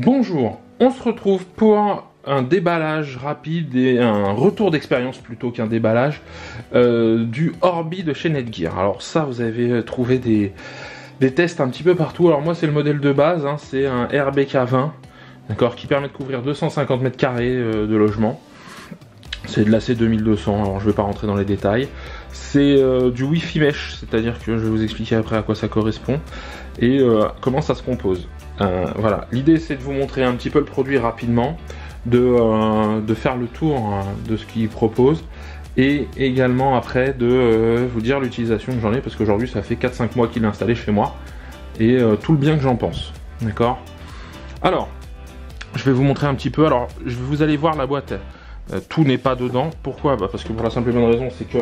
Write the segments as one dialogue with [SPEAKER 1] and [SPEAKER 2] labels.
[SPEAKER 1] Bonjour, on se retrouve pour un déballage rapide et un retour d'expérience plutôt qu'un déballage du Orbi de chez Netgear. Alors ça, vous avez trouvé des tests un petit peu partout. Alors moi c'est le modèle de base, hein, c'est un RBK20, d'accord, qui permet de couvrir 250 mètres carrés de logement. C'est de l'AC 2200, alors je ne vais pas rentrer dans les détails. C'est du Wi-Fi mesh, c'est-à-dire que je vais vous expliquer après à quoi ça correspond et comment ça se compose. Voilà, l'idée c'est de vous montrer un petit peu le produit rapidement, de faire le tour de ce qu'il propose et également après de vous dire l'utilisation que j'en ai, parce qu'aujourd'hui ça fait 4-5 mois qu'il est installé chez moi et tout le bien que j'en pense, d'accord. Alors, je vais vous montrer un petit peu, alors vous allez voir la boîte, tout n'est pas dedans. Pourquoi? Parce que pour la simple et bonne raison, c'est que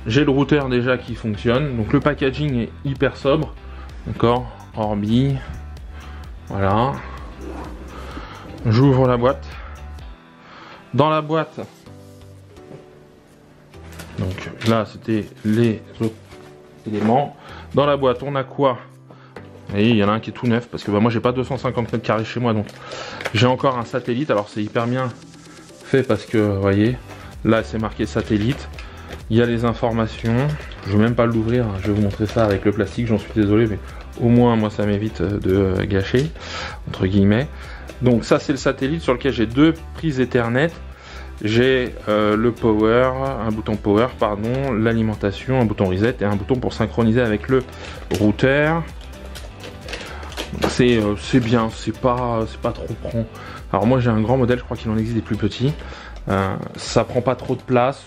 [SPEAKER 1] j'ai le routeur déjà qui fonctionne, donc le packaging est hyper sobre, d'accord, Orbi. Voilà, j'ouvre la boîte. Dans la boîte, donc là c'était les autres éléments. Dans la boîte, on a quoi? Et il y en a un qui est tout neuf parce que moi j'ai pas 250 mètres carrés chez moi, donc j'ai encore un satellite. Alors c'est hyper bien fait parce que vous voyez, là c'est marqué satellite. Il y a les informations. Je vais même pas l'ouvrir. Je vais vous montrer ça avec le plastique. J'en suis désolé, mais au moins moi ça m'évite de gâcher entre guillemets. Donc ça c'est le satellite sur lequel j'ai deux prises Ethernet. J'ai le power, un bouton power pardon, l'alimentation, un bouton reset et un bouton pour synchroniser avec le routeur. C'est bien, c'est pas trop prend. Alors moi j'ai un grand modèle, je crois qu'il en existe des plus petits. Ça prend pas trop de place,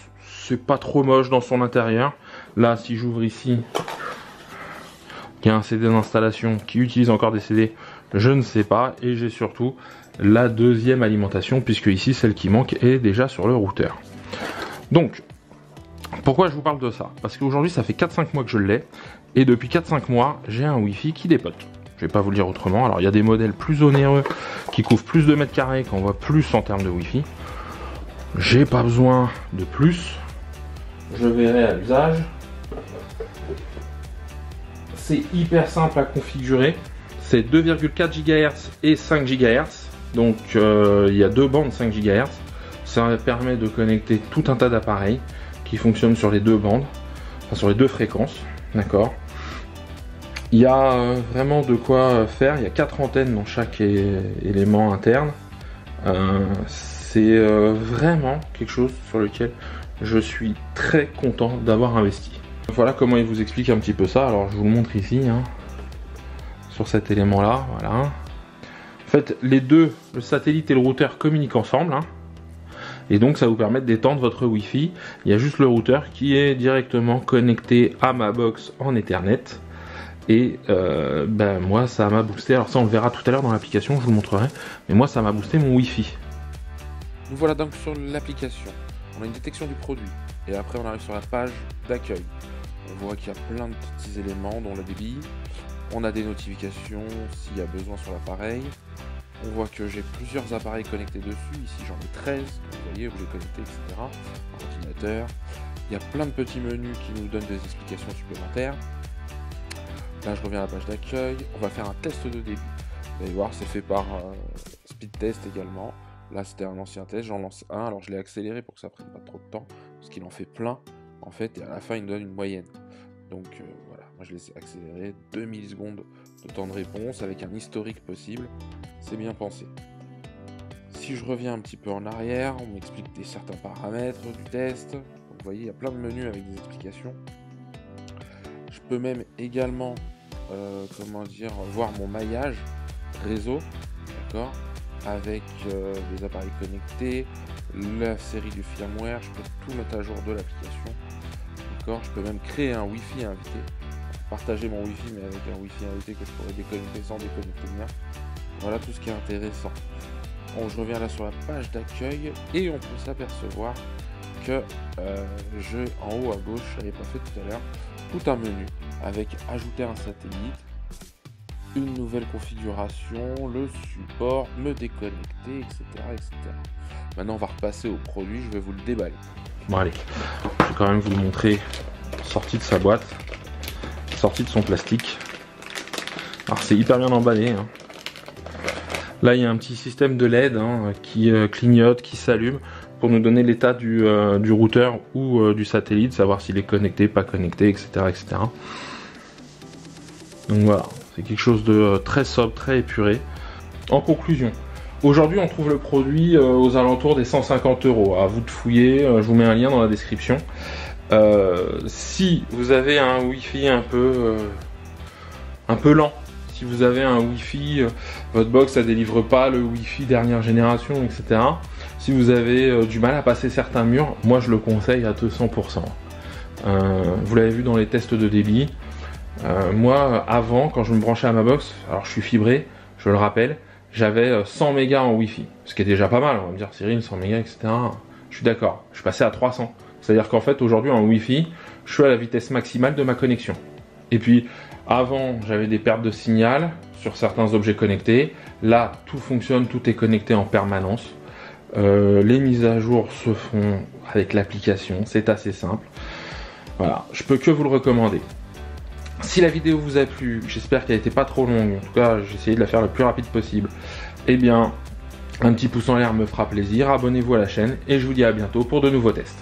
[SPEAKER 1] c'est pas trop moche dans son intérieur. Là si j'ouvre ici, il y a un CD d'installation qui utilise encore des CD, je ne sais pas. Et j'ai surtout la deuxième alimentation, puisque ici celle qui manque est déjà sur le routeur. Donc pourquoi je vous parle de ça? Parce qu'aujourd'hui ça fait 4-5 mois que je l'ai, et depuis 4-5 mois j'ai un Wi-Fi qui dépote. Je vais pas vous le dire autrement. Alors il y a des modèles plus onéreux qui couvrent plus de mètres carrés, qu'on voit plus en termes de Wi-Fi. J'ai pas besoin de plus. Je verrai à l'usage. C'est hyper simple à configurer. C'est 2,4 GHz et 5 GHz. Donc il y a deux bandes 5 GHz. Ça permet de connecter tout un tas d'appareils qui fonctionnent sur les deux bandes, enfin sur les deux fréquences. D'accord. Il y a vraiment de quoi faire. Il y a 4 antennes dans chaque élément interne. C'est vraiment quelque chose sur lequel je suis très content d'avoir investi. Voilà comment il vous explique un petit peu ça. Alors je vous le montre ici, hein, sur cet élément là, voilà. En fait les deux, le satellite et le routeur, communiquent ensemble, hein, et donc ça vous permet d'étendre votre Wi-Fi. Il y a juste le routeur qui est directement connecté à ma box en Ethernet. Et moi ça m'a boosté, alors ça on le verra tout à l'heure dans l'application, je vous le montrerai, mais moi ça m'a boosté mon Wi-Fi.
[SPEAKER 2] Nous voilà donc sur l'application. On a une détection du produit et après on arrive sur la page d'accueil. On voit qu'il y a plein de petits éléments dont le débit. On a des notifications s'il y a besoin sur l'appareil. On voit que j'ai plusieurs appareils connectés dessus. Ici j'en ai 13, vous voyez où j'ai connecté, etc. Ordinateur. Il y a plein de petits menus qui nous donnent des explications supplémentaires. Là je reviens à la page d'accueil. On va faire un test de débit. Vous allez voir, c'est fait par Speedtest également. Là c'était un ancien test, j'en lance un, alors je l'ai accéléré pour que ça prenne pas trop de temps, parce qu'il en fait plein en fait, et à la fin il me donne une moyenne. Donc voilà, moi je l'ai accéléré, 2 millisecondes de temps de réponse avec un historique possible, c'est bien pensé. Si je reviens un petit peu en arrière, on m'explique certains paramètres du test. Donc, vous voyez, il y a plein de menus avec des explications. Je peux même également voir mon maillage réseau, d'accord, avec les appareils connectés, la série du firmware. Je peux tout mettre à jour de l'application, d'accord. Je peux même créer un Wi-Fi invité, partager mon Wi-Fi mais avec un Wi-Fi invité que je pourrais déconnecter sans déconnecter le mien. Voilà tout ce qui est intéressant. Bon, je reviens là sur la page d'accueil et on peut s'apercevoir que j'ai en haut à gauche, je n'avais pas fait tout à l'heure, tout un menu avec ajouter un satellite, une nouvelle configuration, le support, me déconnecter, etc., etc. Maintenant on va repasser au produit, je vais vous le déballer.
[SPEAKER 1] Bon allez, je vais quand même vous le montrer, sorti de sa boîte, sorti de son plastique. Alors c'est hyper bien emballé, hein. Là, il y a un petit système de LED qui clignote, qui s'allume pour nous donner l'état du routeur ou du satellite, savoir s'il est connecté, pas connecté, etc., etc. Donc voilà, c'est quelque chose de très sobre, très épuré. En conclusion, aujourd'hui on trouve le produit aux alentours des 150 €. À vous de fouiller, je vous mets un lien dans la description. Si vous avez un Wi-Fi un peu lent, si vous avez un Wi-Fi, votre box ne délivre pas le Wi-Fi dernière génération, etc. Si vous avez du mal à passer certains murs, moi je le conseille à 200%. Vous l'avez vu dans les tests de débit. Moi, avant, quand je me branchais à ma box, alors je suis fibré, je le rappelle, j'avais 100 mégas en Wi-Fi, ce qui est déjà pas mal. On va me dire, Cyril, 100 mégas, etc. Je suis d'accord, je suis passé à 300. C'est-à-dire qu'en fait, aujourd'hui, en Wi-Fi, je suis à la vitesse maximale de ma connexion. Et puis, avant, j'avais des pertes de signal sur certains objets connectés. Là, tout fonctionne, tout est connecté en permanence. Les mises à jour se font avec l'application, c'est assez simple. Voilà, je peux que vous le recommander. Si la vidéo vous a plu, j'espère qu'elle n'était pas trop longue, en tout cas j'ai essayé de la faire le plus rapide possible, eh bien un petit pouce en l'air me fera plaisir, abonnez-vous à la chaîne et je vous dis à bientôt pour de nouveaux tests.